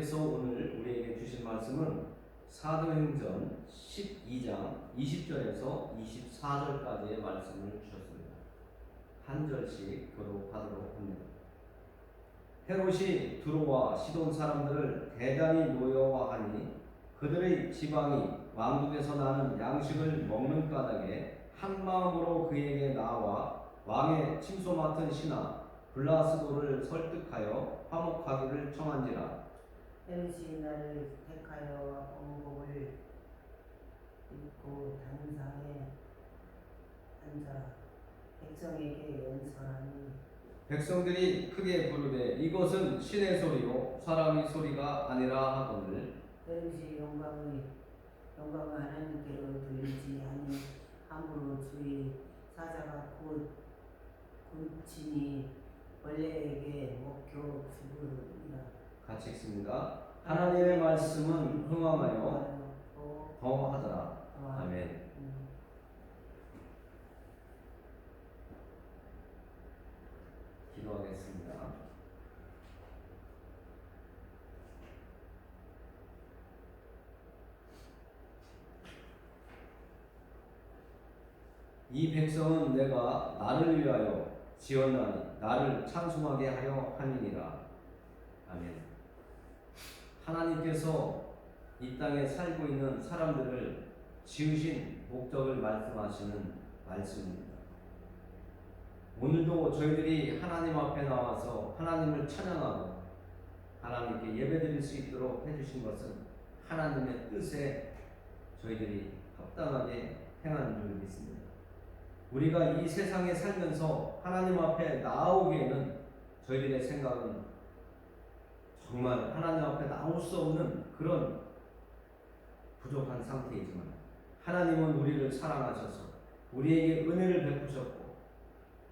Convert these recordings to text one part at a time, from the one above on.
하나님께서 오늘 우리에게 주신 말씀은 사도행전 12장 20절에서 24절까지의 말씀을 주셨습니다. 한 절씩 교독하도록 합니다. 헤롯이 두로와 시돈 사람들을 대단히 노여워하니 그들의 지방이 왕국에서 나는 양식을 먹는 까닭에 한 마음으로 그에게 나와 왕의 침소 맡은 신하 블라스도를 설득하여 화목하기를 청한지라. 헤롯이 나를 택하여 언복을 입고 단상에 앉아 백성에게 연설하니 백성들이 크게 부르되 이것은 신의 소리요 사람의 소리가 아니라 하거늘. 헤롯이 영광을 하나님께로 돌리지 아니 함으로 주의 사자가 곧 군친이 원래에게 먹혀 죽으리라. 같이 읽습니다. 하나님의 말씀은 흥황하여 더하더라. 아멘. 기도하겠습니다. 이 백성은 내가 나를 위하여 지었나니 나를 찬송하게 하려 함이니라. 아멘. 하나님께서 이 땅에 살고 있는 사람들을 지으신 목적을 말씀하시는 말씀입니다. 오늘도 저희들이 하나님 앞에 나와서 하나님을 찬양하고 하나님께 예배드릴 수 있도록 해주신 것은 하나님의 뜻에 저희들이 합당하게 행하는 줄 믿습니다. 우리가 이 세상에 살면서 하나님 앞에 나오기에는 저희들의 생각은 정말 하나님 앞에 나올 수 없는 그런 부족한 상태이지만 하나님은 우리를 사랑하셔서 우리에게 은혜를 베푸셨고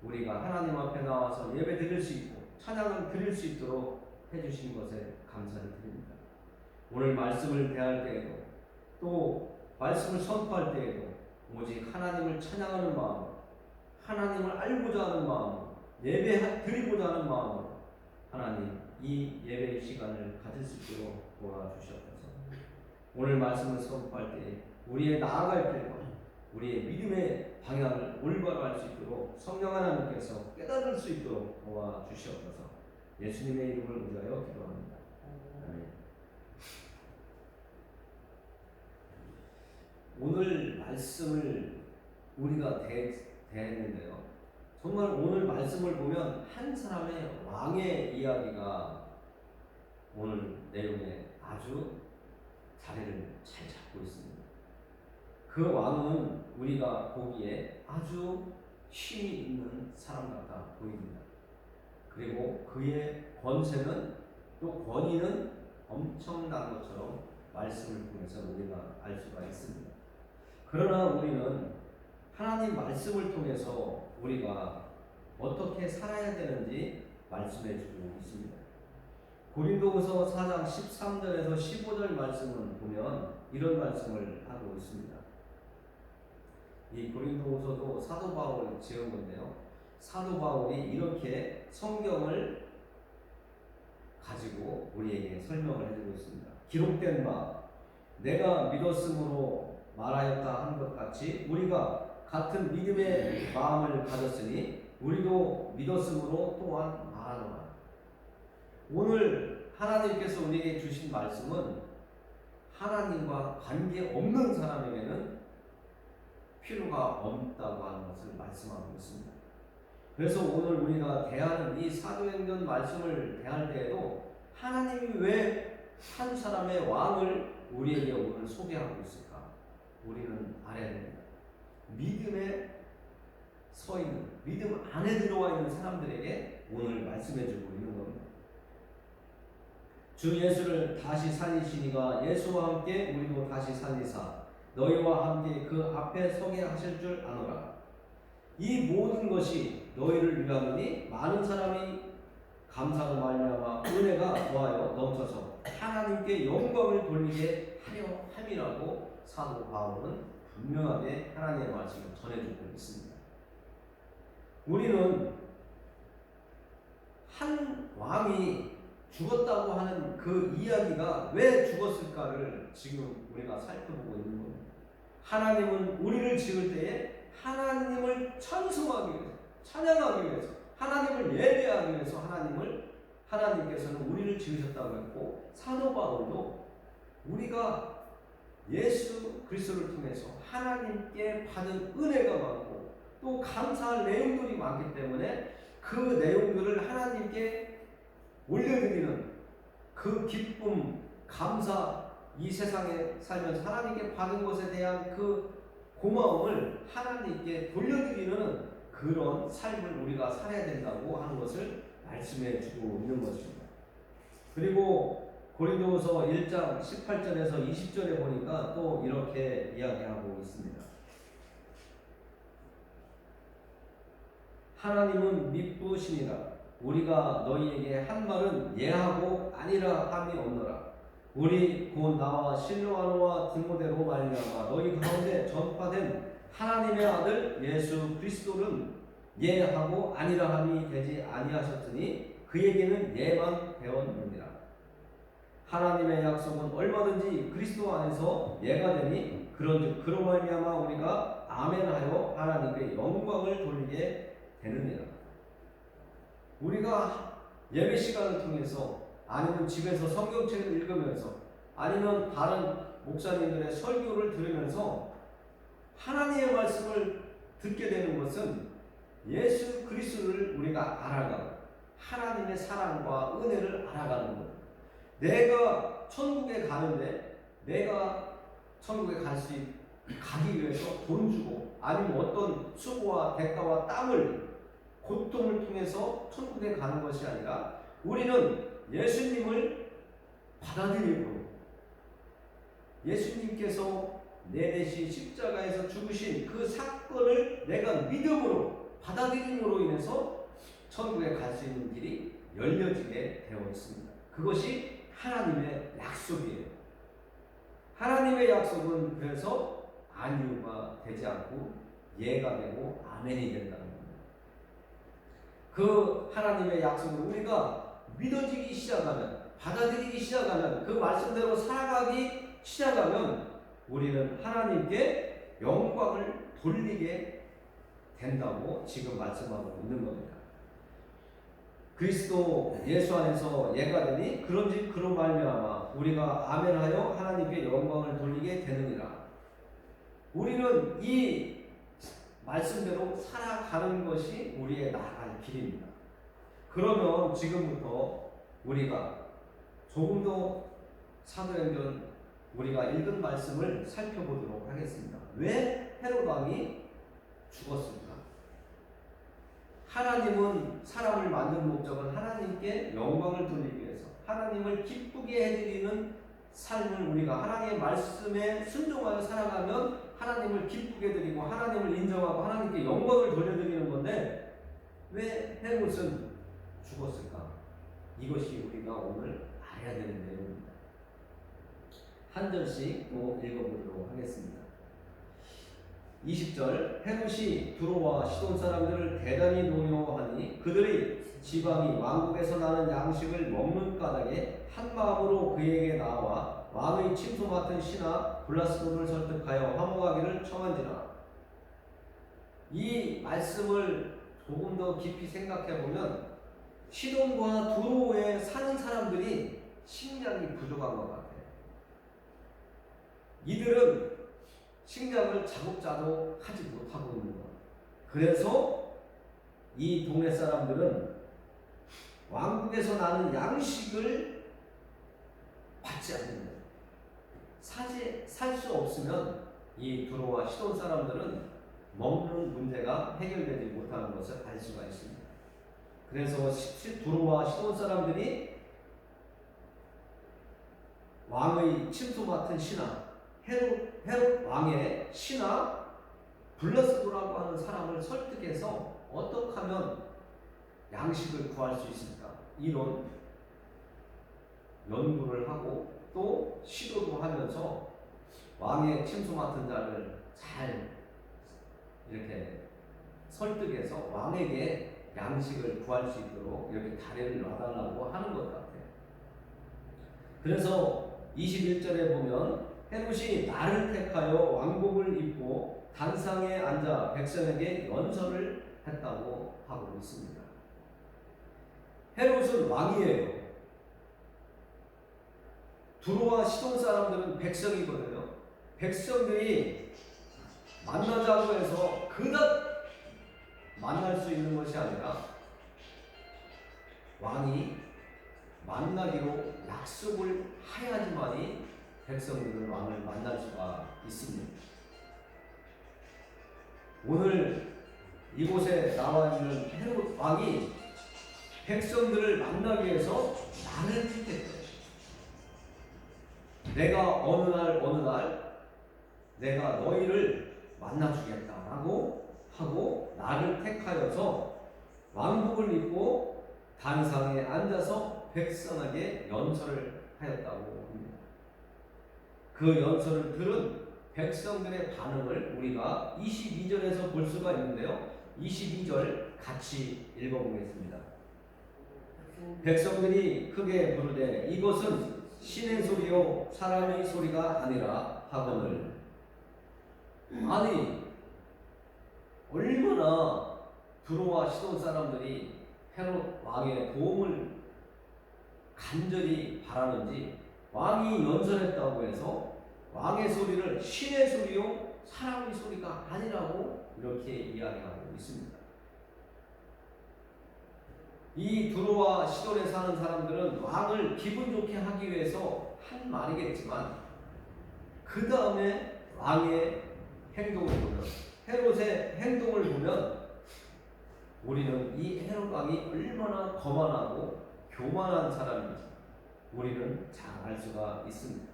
우리가 하나님 앞에 나와서 예배 드릴 수 있고 찬양을 드릴 수 있도록 해주신 것에 감사를 드립니다. 오늘 말씀을 대할 때에도 또 말씀을 선포할 때에도 오직 하나님을 찬양하는 마음, 하나님을 알고자 하는 마음, 예배 드리고자 하는 마음, 하나님 이 예배의 시간을 가질 수 있도록 도와주시옵소서. 오늘 말씀을 선포할 때 우리의 나아갈 길과 우리의 믿음의 방향을 올바로 할 수 있도록 성령 하나님께서 깨달을 수 있도록 도와주시옵소서. 예수님의 이름을 위하여 기도합니다. 아멘. 오늘 말씀을 우리가 대했는데요. 정말 오늘 말씀을 보면 한 사람의 왕의 이야기가 오늘 내용에 아주 자리를 잘 잡고 있습니다. 그 왕은 우리가 보기에 아주 힘이 있는 사람 같아 보입니다. 그리고 그의 권세는 또 권위는 엄청난 것처럼 말씀을 통해서 우리가 알 수가 있습니다. 그러나 우리는 하나님 말씀을 통해서 우리가 어떻게 살아야 되는지 말씀해 주고 있습니다. 고린도후서 4장 13절에서 15절 말씀을 보면 이런 말씀을 하고 있습니다. 이 고린도후서도 사도 바울이 지은 건데요. 사도 바울이 이렇게 성경을 가지고 우리에게 설명을 해주고 있습니다. 기록된 바 내가 믿었으므로 말하였다 한 것 같이 우리가 같은 믿음의 마음을 가졌으니 우리도 믿었으므로 또한 말하노라. 오늘 하나님께서 우리에게 주신 말씀은 하나님과 관계 없는 사람에게는 필요가 없다고 하는 것을 말씀하고 있습니다. 그래서 오늘 우리가 대하는 이 사도행전 말씀을 대할 때에도 하나님이 왜 한 사람의 왕을 우리에게 오늘 소개하고 있을까? 우리는 알아야 됩니다. 믿음에 서 있는, 믿음 안에 들어와 있는 사람들에게 오늘 말씀해주고 있는 겁니다. 주 예수를 다시 살리시니가 예수와 함께 우리도 다시 살리사 너희와 함께 그 앞에 서게 하실 줄 아노라. 이 모든 것이 너희를 위하노니 많은 사람이 감사로 말미암아 은혜가 더하여 넘쳐서 하나님께 영광을 돌리게 하려 함이라고 사도 바울은 분명하게 하나님의 말씀을 전해주고 있습니다. 우리는 한 왕이 죽었다고 하는 그 이야기가 왜 죽었을까를 지금 우리가 살펴보고 있는 겁니다. 하나님은 우리를 지을 때에 하나님을 찬송하기 위해서, 찬양하기 위해서, 하나님을 예배하기 위해서 하나님께서는 우리를 지으셨다고 했고, 사도 바울도 우리가 예수 그리스도를 통해서 하나님께 받은 은혜가 많고 또 감사할 내용들이 많기 때문에 그 내용들을 하나님께 올려드리는 그 기쁨, 감사, 이 세상에 살면서 하나님께 받은 것에 대한 그 고마움을 하나님께 돌려드리는 그런 삶을 우리가 살아야 된다고 하는 것을 말씀해 주고 있는 것입니다. 그리고 고린도후서 1장 18절에서 20절에 보니까 또 이렇게 이야기하고 있습니다. 하나님은 미쁘시니라. 우리가 너희에게 한 말은 예하고 아니라 함이 없노라. 우리 곧 나와 실로아노와 디모데로 말미암아 너희 가운데 전파된 하나님의 아들 예수 그리스도는 예하고 아니라 함이 되지 아니하셨으니 그에게는 예만 배웠느니라. 하나님의 약속은 얼마든지 그리스도 안에서 예가 되니 그런즉 그로 말미암아 우리가 아멘하여 하나님께 영광을 돌리게 되느니라. 우리가 예배 시간을 통해서 아니면 집에서 성경책을 읽으면서 아니면 다른 목사님들의 설교를 들으면서 하나님의 말씀을 듣게 되는 것은 예수 그리스도를 우리가 알아가고 하나님의 사랑과 은혜를 알아가는 것. 내가 천국에 가는데 내가 천국에 가기 위해서 돈 주고 아니면 어떤 수고와 대가와 땀을 고통을 통해서 천국에 가는 것이 아니라 우리는 예수님을 받아들이고 예수님께서 내 대신 십자가에서 죽으신 그 사건을 내가 믿음으로 받아들임으로 인해서 천국에 갈 수 있는 길이 열려지게 되어 있습니다. 그것이 하나님의 약속이에요. 하나님의 약속은 그래서 아니오가 되지 않고 예가 되고 아멘이 된다는 겁니다. 그 하나님의 약속을 우리가 믿어지기 시작하면, 받아들이기 시작하면, 그 말씀대로 살아가기 시작하면 우리는 하나님께 영광을 돌리게 된다고 지금 말씀하고 있는 겁니다. 그리스도 예수 안에서 예가 되니 그런즉 그로 말미암아 우리가 아멘하여 하나님께 영광을 돌리게 되느니라. 우리는 이 말씀대로 살아가는 것이 우리의 나아갈 길입니다. 그러면 지금부터 우리가 조금 더 사도행전 우리가 읽은 말씀을 살펴보도록 하겠습니다. 왜 헤롯 왕이 죽었을까? 하나님은 사람을 만든 목적은 하나님께 영광을 돌리기 위해서 하나님을 기쁘게 해드리는 삶을 우리가 하나님의 말씀에 순종하여 살아가면 하나님을 기쁘게 드리고 하나님을 인정하고 하나님께 영광을 돌려드리는 건데 왜 헤롯은 죽었을까? 이것이 우리가 오늘 알아야 되는 내용입니다. 한 절씩 또 읽어보도록 하겠습니다. 20절 헤롯이 두로와 시돈 사람들을 대단히 노여워하니 그들이 지방이 왕국에서 나는 양식을 먹는 까닭에 한 마음으로 그에게 나와 왕의 침소 맡은 신하 블라스도를 설득하여 화목하기를 청한지라. 이 말씀을 조금 더 깊이 생각해 보면 시돈과 두로에 사는 사람들이 식량이 부족한 것 같아요. 이들은 식량을 자급자족 하지 못하고 있는 것. 그래서 이 동네 사람들은 왕국에서 나는 양식을 받지 않는 거예요. 살 수 없으면 이 두로와 시돈 사람들은 먹는 문제가 해결되지 못하는 것을 알 수가 있습니다. 그래서 두로와 시돈 사람들이 왕의 침소 맡은 신하 헤롯 왕의 신하 블라스도라고 하는 사람을 설득해서 어떻게 하면 양식을 구할 수 있을까? 이런 연구를 하고 또 시도도 하면서 왕의 침소 맡은 자를 잘 이렇게 설득해서 왕에게 양식을 구할 수 있도록 이렇게 다리를 놔달라고 하는 것 같아요. 그래서 21절에 보면 헤롯이 나를 택하여 왕복을 입고 단상에 앉아 백성에게 연설을 했다고 하고 있습니다. 헤롯은 왕이에요. 두로와 시돈 사람들은 백성이거든요. 백성들이 만나자고 해서 그닥 만날 수 있는 것이 아니라 왕이 만나기로 약속을 해야지만이 백성들은 왕을 만날 수가 있습니다. 오늘 이곳에 나와 있는 헤롯 왕이 백성들을 만나기 위해서 나를 택했어요. 내가 어느 날 내가 너희를 만나주겠다라고 하고 나를 택하여서 왕복을 입고 단상에 앉아서 백성에게 연설을 하였다고 합니다. 그 연설을 들은 백성들의 반응을 우리가 22절에서 볼 수가 있는데요. 22절 같이 읽어보겠습니다. 백성들이 크게 부르되 이것은 신의 소리요 사람의 소리가 아니라 하거늘. 아니 얼마나 두로와 시돈 사람들이 헤롯 왕의 도움을 간절히 바라는지 왕이 연설했다고 해서 왕의 소리를 신의 소리요 사람의 소리가 아니라고 이렇게 이야기하고 있습니다. 이 두로와 시돈에 사는 사람들은 왕을 기분 좋게 하기 위해서 한 말이겠지만 그 다음에 왕의 행동을 보면 헤롯의 행동을 보면 우리는 이 헤롯 왕이 얼마나 거만하고 교만한 사람인지 우리는 잘 알 수가 있습니다.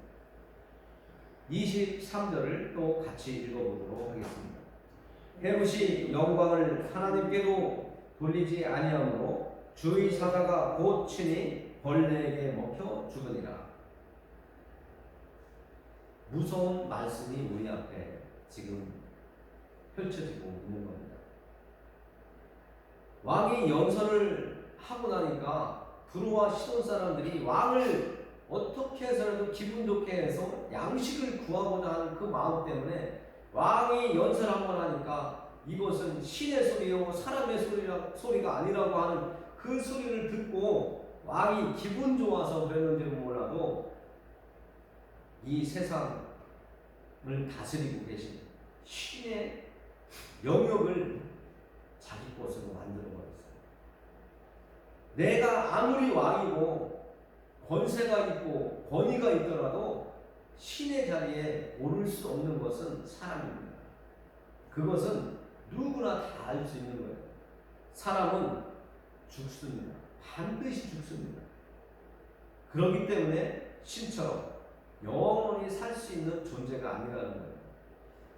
23절을 또 같이 읽어보도록 하겠습니다. 헤롯이 영광을 하나님께도 돌리지 아니하므로 주의 사자가 곧 친히 벌레에게 먹혀 죽으니라. 무서운 말씀이 우리 앞에 지금 펼쳐지고 있는 겁니다. 왕이 연설을 하고 나니까 두로와 시돈 사람들이 왕을 어떻게 해서라도 기분 좋게 해서 양식을 구하고자 하는 그 마음 때문에 왕이 연설하고 나니까 이것은 신의 소리요 사람의 소리가 아니라고 하는 그 소리를 듣고 왕이 기분 좋아서 그랬는지는 몰라도 이 세상을 다스리고 계신 신의 영역을 자기 것으로 만들어 버렸어요. 내가 아무리 왕이고 권세가 있고 권위가 있더라도 신의 자리에 오를 수 없는 것은 사람입니다. 그것은 누구나 다 알 수 있는 거예요. 사람은 죽습니다. 반드시 죽습니다. 그렇기 때문에 신처럼 영원히 살 수 있는 존재가 아니라는 거예요.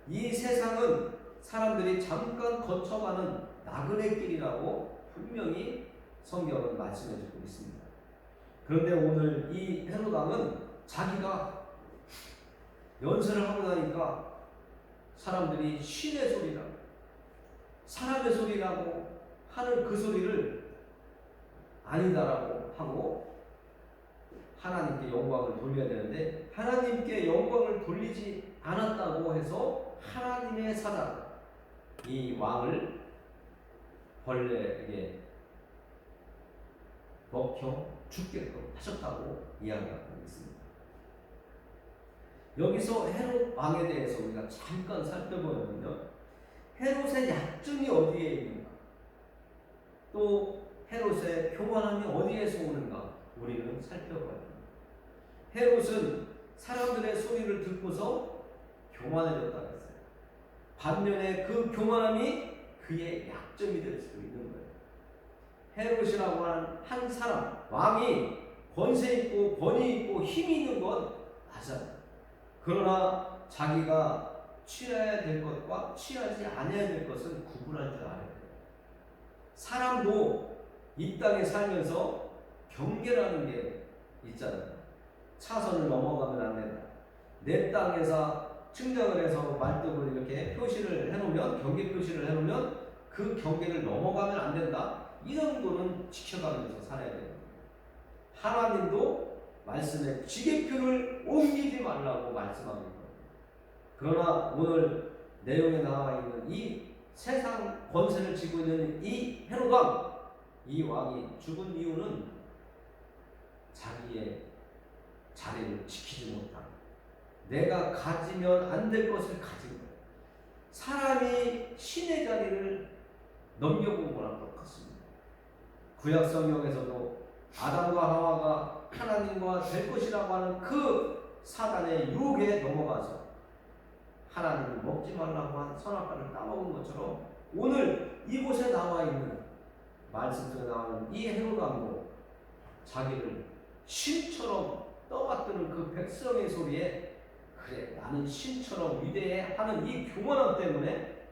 이 세상은 사람들이 잠깐 거쳐가는 나그네 길이라고 분명히 성경은 말씀해주고 있습니다. 그런데 오늘 이 헤롯 왕은 자기가 연설을 하고 나니까 사람들이 신의 소리라 사람의 소리라고 하는 그 소리를 아니다라고 하고 하나님께 영광을 돌려야 되는데 하나님께 영광을 돌리지 않았다고 해서 하나님의 사자가 이 왕을 벌레에게 먹혀 죽게끔 하셨다고 이야기하고 있습니다. 여기서 헤롯 왕에 대해서 우리가 잠깐 살펴보면요, 헤롯의 약점이 어디에 있는가, 또 헤롯의 교만함이 어디에서 오는가 우리는 살펴봐야 합니다. 헤롯은 사람들의 소리를 듣고서 교만해졌다고 했어요. 반면에 그 교만함이 그의 약점이 될 수도 있는 거예요. 헤롯이라고 하는 한 사람, 왕이 권세 있고 권위 있고 힘이 있는 건 맞아요. 그러나 자기가 취해야 될 것과 취하지 않아야 될 것은 구분할 줄 알아야 돼요. 사람도 이 땅에 살면서 경계라는 게 있잖아요. 차선을 넘어가면 안 된다. 내 땅에서 측정을 해서 말뚝을 이렇게 표시를 해놓으면, 경계 표시를 해놓으면 그 경계를 넘어가면 안 된다. 이런 거는 지켜가면서 살아야 돼요. 하나님도 말씀에 지게표를 옮기지 말라고 말씀합니다. 그러나 오늘 내용에 나와 있는 이 세상 권세를 쥐고 있는 이 헤롯 왕, 이 왕이 죽은 이유는 자기의 자리를 지키지 못한, 내가 가지면 안 될 것을 가진 거예요. 사람이 신의 자리를 넘겨본 거랑 똑같습니다. 구약 성경에서도 아담과 하와가 하나님과 될 것이라고 하는 그 사단의 유혹에 넘어가서 하나님을 먹지 말라고 한 선악과를 따먹은 것처럼 오늘 이곳에 나와 있는 말씀 속에 나오는 이 헤롯 왕도 자기를 신처럼 떠받드는 그 백성의 소리에 그래 나는 신처럼 위대해 하는 이 교만함 때문에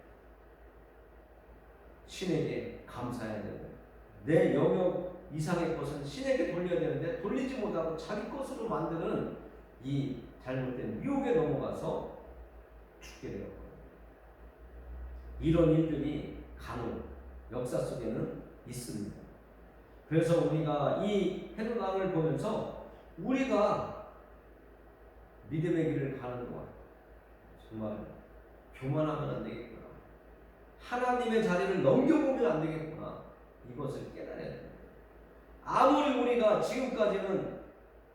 신에게 감사해야 되고 내 영역 이상의 것은 신에게 돌려야 되는데 돌리지 못하고 자기 것으로 만드는 이 잘못된 유혹에 넘어가서 죽게 되었고, 이런 일들이 간혹 역사 속에는 있습니다. 그래서 우리가 이 헤롯 왕을 보면서 우리가 믿음의 길을 가는 동안 정말 교만하면 안 되겠구나, 하나님의 자리를 넘겨보면 안 되겠구나, 이것을 깨달아야 됩니다. 아무리 우리가 지금까지는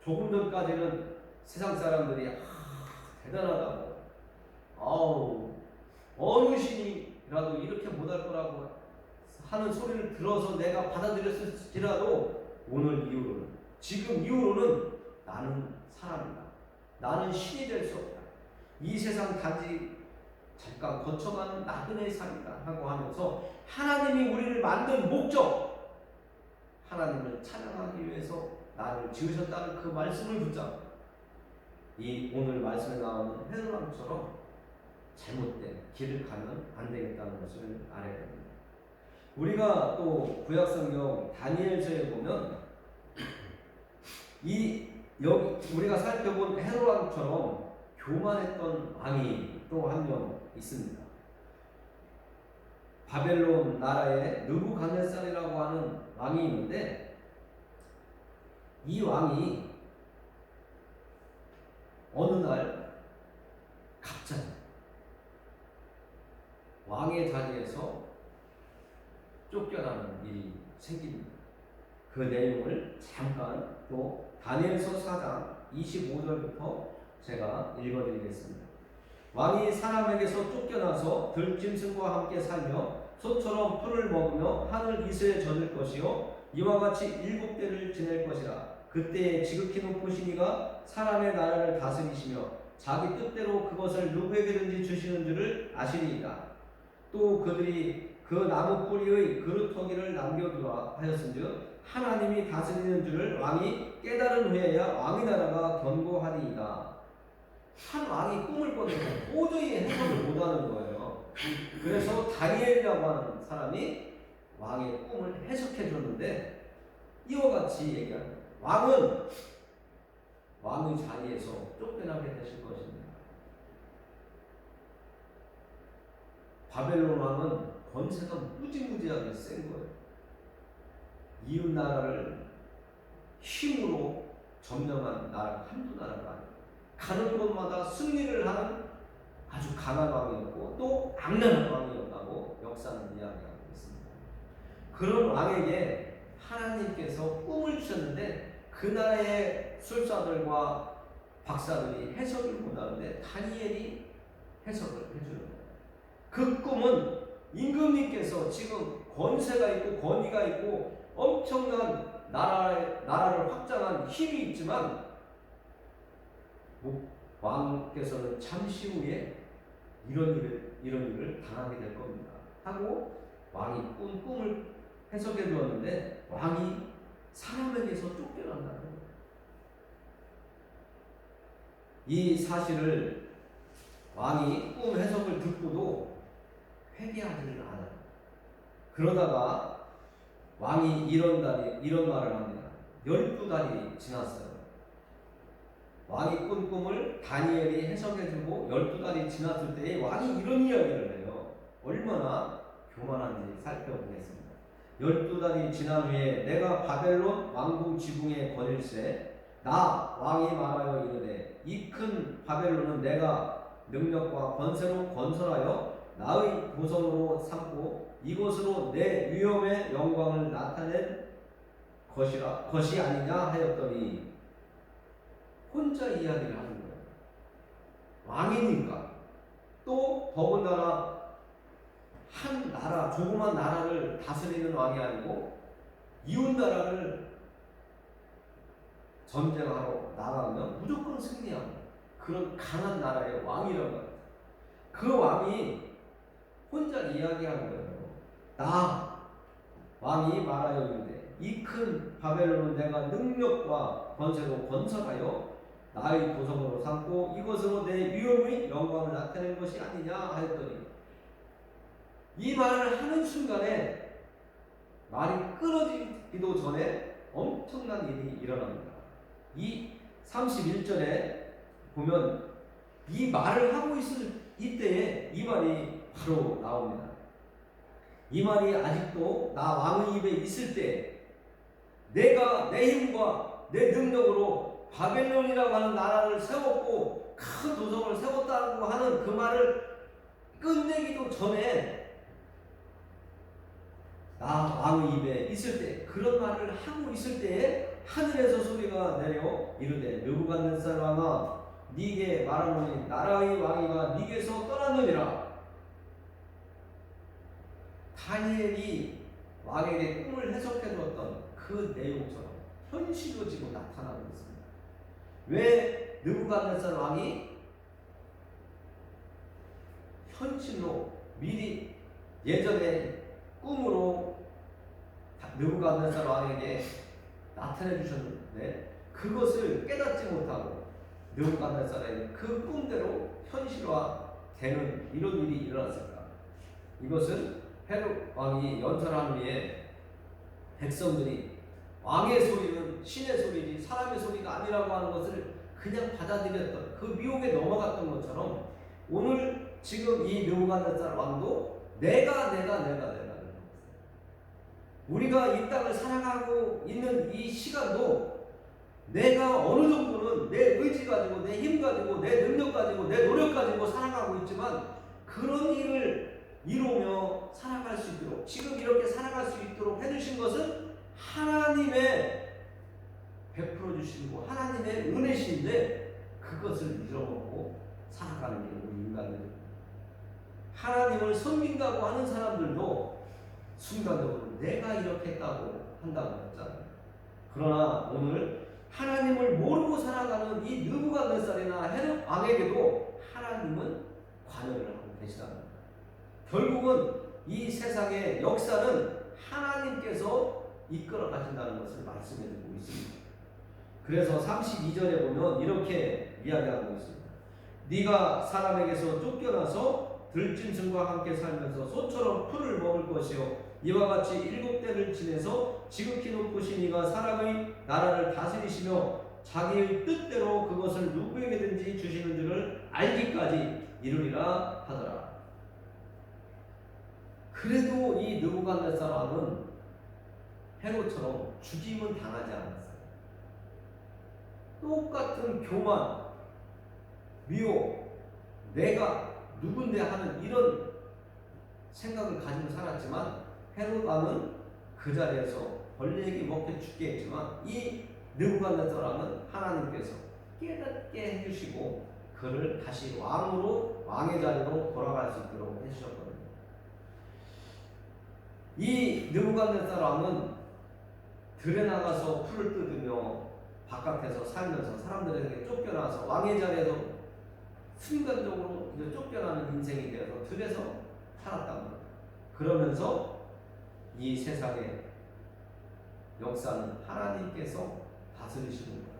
조금 전까지는 세상 사람들이 대단하다고, 어느 신이라도 이렇게 못할 거라고 하는 소리를 들어서 내가 받아들였을지라도 오늘 이후로는, 지금 이후로는 나는 사람이다, 나는 신이 될 수 없다, 이 세상 단지 잠깐 거쳐가는 나그네의 삶이다 하고 하면서 하나님이 우리를 만든 목적, 하나님을 찬양하기 위해서 나를 지으셨다는 그 말씀을 붙잡고 이 오늘 말씀에 나오는 헤롯 왕처럼 잘못된 길을 가면 안 되겠다는 것을 알아야 됩니다. 우리가 또 구약성경 다니엘서에 보면 여기 우리가 살펴본 헤롯 왕처럼 교만했던 왕이 또 한 명 있습니다. 바벨론 나라에 느부갓네살이라고 하는 왕이 있는데, 이 왕이 어느 날 갑자기 왕의 자리에서 쫓겨나는 일이 생깁니다. 그 내용을 잠깐 또 다니엘서 4장 25절부터 제가 읽어드리겠습니다. 왕이 사람에게서 쫓겨나서 들짐승과 함께 살며 소처럼 풀을 먹으며 하늘 이슬에 젖을 것이요 이와 같이 7대를 지낼 것이라. 그때에 지극히 높으신 이가 사람의 나라를 다스리시며 자기 뜻대로 그것을 누구에게든지 주시는 줄을 아시리이다. 또 그들이 그 나무 뿌리의 그루터기를 남겨두라 하였은즉 하나님이 다스리는 줄을 왕이 깨달은 후에야 왕의 나라가 견고하리이다. 한 왕이 꿈을 꿨는데 도저히 해석을 못하는 거예요. 그래서 다니엘이라고 하는 사람이 왕의 꿈을 해석해 줬는데 이와 같이 얘기합니다. 왕은 왕의 자리에서 쫓겨나게 되실 것입니다. 바벨론 왕은 권세가 무지무지하게 센 거예요. 이웃 나라를 힘으로 점령한 나라가 한두 나라가 아니에요. 가는 곳마다 승리를 하는 아주 강한 왕이었고 또 악랄한 왕이었다고 역사는 이야기하고 있습니다. 그런 왕에게 하나님께서 꿈을 주셨는데 그 나라의 술사들과 박사들이 해석을 못하는데 다니엘이 해석을 해주는 거예요. 그 꿈은 임금님께서 지금 권세가 있고 권위가 있고 엄청난 나라를 확장한 힘이 있지만 왕께서는 잠시 후에 이런 일을 당하게 될 겁니다 하고 왕이 꿈을 해석해 주었는데 왕이 사람에게서 쫓겨난다는 거예요. 이 사실을 왕이 꿈 해석을 듣고도 회개하지를 않아요. 그러다가 왕이 이런 말을 합니다. 12달이 지났어요. 왕이 꾼 꿈을 다니엘이 해석해주고 12달이 지났을 때 왕이 이런 이야기를 해요. 얼마나 교만한지 살펴보겠습니다. 12달이 지난 후에 내가 바벨론 왕궁 지붕에 거닐세 나 왕이 말하여 이르되 이 큰 바벨론은 내가 능력과 권세로 건설하여 나의 도성으로 삼고 이곳으로 내 위엄의 영광을 나타낸 것이 아니냐 하였더니 혼자 이야기를 하는 거예요. 왕이니까. 또 더군다나 한 나라, 조그만 나라를 다스리는 왕이 아니고 이웃 나라를 전쟁하러 나가면 무조건 승리하는 그런 강한 나라의 왕이라고 합니다. 그 왕이 혼자 이야기하는 거예요. 나 왕이 말하여 이르되 이 큰 바벨론은 내가 능력과 권세로 건설하여 나의 도성으로 삼고 이것으로 내 위엄의 영광을 나타낸 것이 아니냐 하였더니 이 말을 하는 순간에 말이 끊어지기도 전에 엄청난 일이 일어납니다. 이 31절에 보면 이 말을 하고 있을 이때에 이 말이 바로 나옵니다. 이 말이 아직도 나 왕의 입에 있을 때 내가 내 힘과 내 능력으로 바벨론이라고 하는 나라를 세웠고 큰 도성을 세웠다고 하는 그 말을 끝내기도 전에 나 왕의 입에 있을 때 그런 말을 하고 있을 때에 하늘에서 소리가 내려 이르되 느부갓네살 왕아 네게 말하노니 나라의 왕이가 네게서 떠났느니라. 다니엘이 왕에게 꿈을 해석해 주었던 그 내용처럼 현실로 지금 나타나고 있습니다. 왜 느부갓네살 왕이 현실로 미리 예전에 꿈으로 느부갓네살 왕에게 나타내 주셨는데 그것을 깨닫지 못하고 느부갓네살의 그 꿈대로 현실화되는 이런 일이 일어났을까? 이것은 헤롯 왕이 연설한 후에 백성들이 왕의 소리는 신의 소리지 사람의 소리가 아니라고 하는 것을 그냥 받아들였던 그 미혹에 넘어갔던 것처럼 오늘 지금 이 느부갓네살 왕도 내가 우리가 이 땅을 살아가고 있는 이 시간도 내가 어느 정도는 내 의지 가지고 내 힘 가지고 내 능력 가지고 내 노력 가지고 살아가고 있지만 그런 일을 이루며 살아갈 수 있도록 지금 이렇게 살아갈 수 있도록 해주신 것은 하나님의 베풀어 주시고 하나님의 은혜신데 그것을 잃어먹고 살아가는 게 우리 인간들입니다. 하나님을 섬긴다고 하는 사람들도 순간적으로 내가 이렇게 했다고 한다고 했잖아요. 그러나 오늘 하나님을 모르고 살아가는 이 느부갓네살이나 헤롯 왕에게도 하나님은 관여를 하고 계시답니다. 결국은 이 세상의 역사는 하나님께서 이끌어 가신다는 것을 말씀해 주고 있습니다. 그래서 32절에 보면 이렇게 이야기하고 있습니다. 네가 사람에게서 쫓겨나서 들짐승과 함께 살면서 소처럼 풀을 먹을 것이요 이와 같이 7대를 지내서 지극히 높으신 이가 사람의 나라를 다스리시며 자기의 뜻대로 그것을 누구에게든지 주시는 줄을 알기까지 이루리라 하더라. 그래도 이 느부갓네살 왕은 헤롯처럼 죽임은 당하지 않았어요. 똑같은 교만, 미혹, 내가 누군데 하는 이런 생각을 가지고 살았지만 헤롯 왕은 그 자리에서 벌레에게 먹혀 죽게 했지만 이 느부갓네살 왕은 하나님께서 깨닫게 해주시고 그를 다시 왕의 자리로 돌아갈 수 있도록 해주셨거든요. 이 느부갓네살 왕은 들에 나가서 풀을 뜯으며 바깥에서 살면서 사람들에게 쫓겨나서 왕의 자리에서 순간적으로 쫓겨나는 인생이 되어서 들에서 살았단 말이에요. 그러면서 이 세상의 역사는 하나님께서 다스리시는 거예요.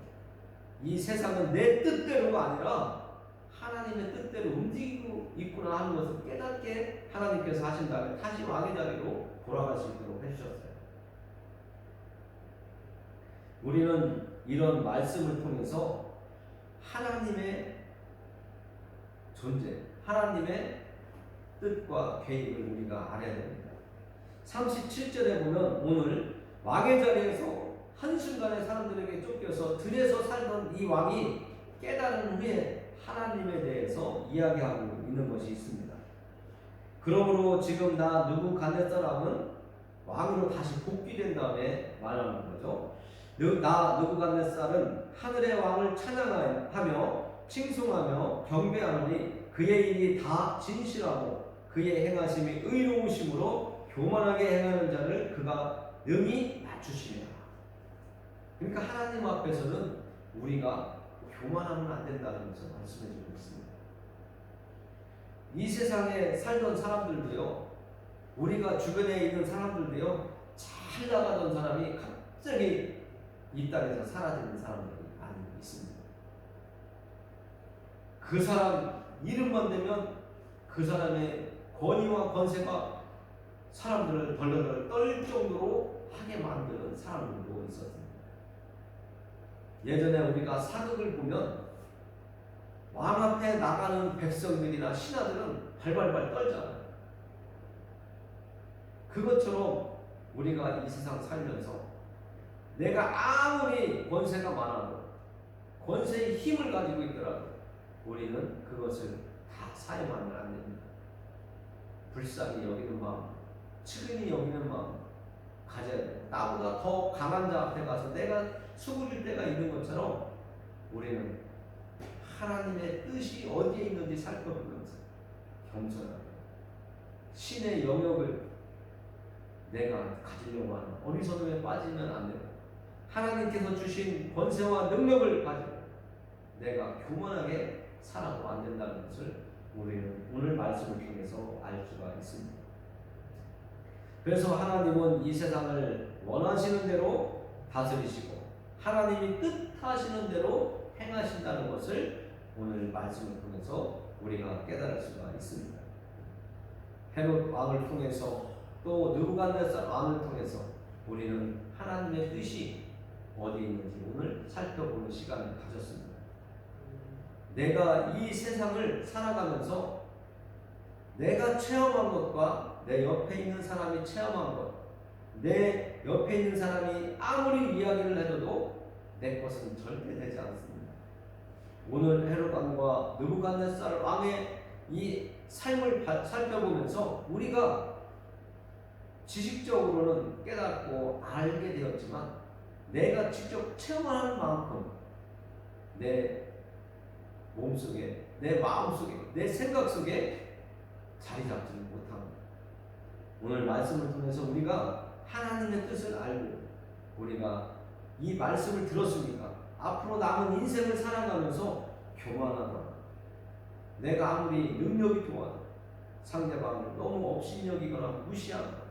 이 세상은 내 뜻대로가 아니라 하나님의 뜻대로 움직이고 있구나 하는 것을 깨닫게 하나님께서 하신 다음에 다시 왕의 자리로 돌아갈 수 있도록 해주셨어요. 우리는 이런 말씀을 통해서 하나님의 존재, 하나님의 뜻과 계획을 우리가 알아야 됩니다. 37절에 보면 오늘 왕의 자리에서 한순간에 사람들에게 쫓겨서 들에서 살던 이 왕이 깨달은 후에 하나님에 대해서 이야기하고 있는 것이 있습니다. 그러므로 지금 나 느부갓네살은 왕으로 다시 복귀된 다음에 말하는 거죠. 나 느부갓네살은 하늘의 왕을 찬양하며 칭송하며 경배하노니 그의 일이 다 진실하고 그의 행하심이 의로우심으로 교만하게 행하는 자를 그가 능히 맞추시리라. 그러니까 하나님 앞에서는 우리가 교만하면 안 된다는 것을 말씀해 주고 있습니다. 이 세상에 살던 사람들도요, 우리가 주변에 있는 사람들도요, 잘 나가던 사람이 갑자기 이 땅에서 사라지는 사람들이 많이 있습니다. 그 사람 이름만 되면 그 사람의 권위와 권세가 사람들을 덜덜덜 떨 정도로 하게 만드는 사람들도 있었습니다. 예전에 우리가 사극을 보면 왕 앞에 나가는 백성들이나 신하들은 발발발 떨잖아요. 그것처럼 우리가 이 세상 살면서 내가 아무리 권세가 많아도 권세의 힘을 가지고 있더라도 우리는 그것을 다 사용하면 안 됩니다. 불쌍히 여기는 마음, 측은히 여기는 마음 가져야 돼요. 나보다 더 강한 자 앞에 가서 내가 수그릴 때가 있는 것처럼 우리는 하나님의 뜻이 어디에 있는지 살펴보면서 겸손하게 신의 영역을 내가 가지려고 하는 어리석음에 빠지면 안 되고 하나님께서 주신 권세와 능력을 가지고 내가 교만하게 살아도 안 된다는 것을 우리는 오늘 말씀을 통해서 알 수가 있습니다. 그래서 하나님은 이 세상을 원하시는 대로 다스리시고 하나님이 뜻하시는 대로 행하신다는 것을 오늘 말씀을 통해서 우리가 깨달을 수가 있습니다. 헤롯 왕을 통해서 또 느부갓네살 왕을 통해서 우리는 하나님의 뜻이 어디 있는지 오늘 살펴보는 시간을 가졌습니다. 내가 이 세상을 살아가면서 내가 체험한 것과 내 옆에 있는 사람이 체험한 것, 내 옆에 있는 사람이 아무리 이야기를 해줘도 내 것은 절대 되지 않습니다. 오늘 헤롯 왕과 느부갓네살 왕의 이 삶을 살펴보면서 우리가 지식적으로는 깨닫고 알게 되었지만 내가 직접 체험하는 만큼 내 몸속에, 내 마음속에, 내 생각 속에 자리 잡지는 못합니다. 오늘 말씀을 통해서 우리가 하나님의 뜻을 알고 우리가 이 말씀을 들었으니까 앞으로 남은 인생을 살아가면서 교만하거나 내가 아무리 능력이 좋아도 상대방을 너무 업신여기거나 무시하거나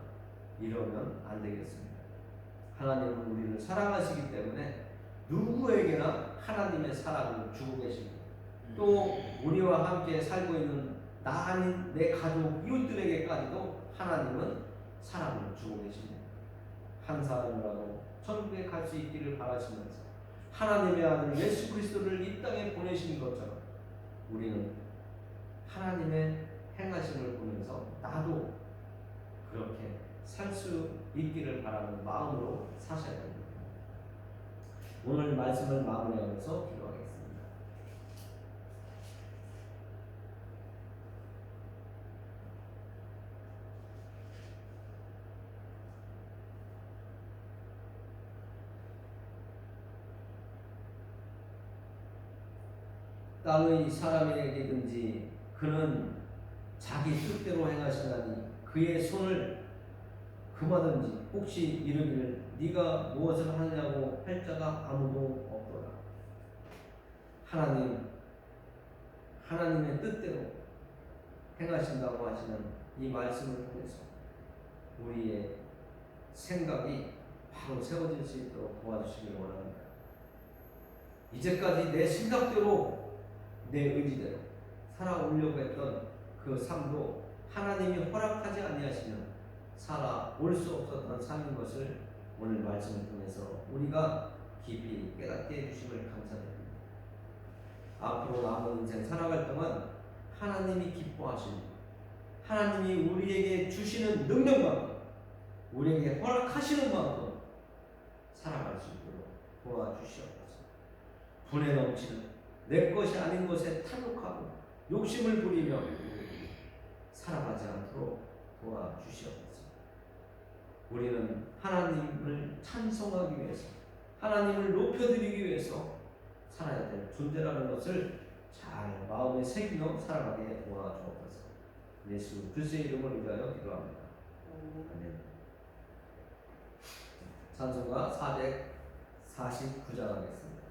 이러면 안 되겠습니다. 하나님은 우리를 사랑하시기 때문에 누구에게나 하나님의 사랑을 주고 계십니다. 또 우리와 함께 살고 있는 나 아닌 내 가족, 이웃들에게까지도 하나님은 사랑을 주고 계십니다. 한 사람이라도 천국에 갈 수 있기를 바라시면서 하나님의 아들 예수 그리스도를 이 땅에 보내신 것처럼 우리는 하나님의 행하심을 보면서 나도 그렇게 살 수 있기를 바라는 마음으로 사셔야 됩니다. 오늘 말씀을 마무리하면서 기도하겠습니다. 땅의 사람에게든지 그는 자기 뜻대로 행하시나니 그의 손을 금하든지 혹시 이르기를 네가 무엇을 하느냐고 할 자가 아무도 없도다. 하나님의 뜻대로 행하신다고 하시는 이 말씀을 통해서 우리의 생각이 바로 세워질 수 있도록 도와주시길 원합니다. 이제까지 내 생각대로 내 의지대로 살아오려고 했던 그 삶도 하나님이 허락하지 아니하시면 살아올 수 없었던 삶인 것을 오늘 말씀을 통해서 우리가 깊이 깨닫게 해주심을 감사드립니다. 앞으로 남은 인생 살아갈 동안 하나님이 기뻐하시는 하나님이 우리에게 주시는 능력만큼 우리에게 허락하시는 만큼 살아갈 수 있도록 도와주시옵소서. 분에 넘치는 내 것이 아닌 것에 탐욕하고 욕심을 부리며 살아가지 않도록 도와주시옵소서. 우리는 하나님을 찬송하기 위해서, 하나님을 높여드리기 위해서 살아야 될 존재라는 것을 잘 마음에 새기며 살아가게 도와주옵소서. 예수 그리스도의 이름을 위하여 기도합니다. 아멘. 찬송가 449장 하겠습니다.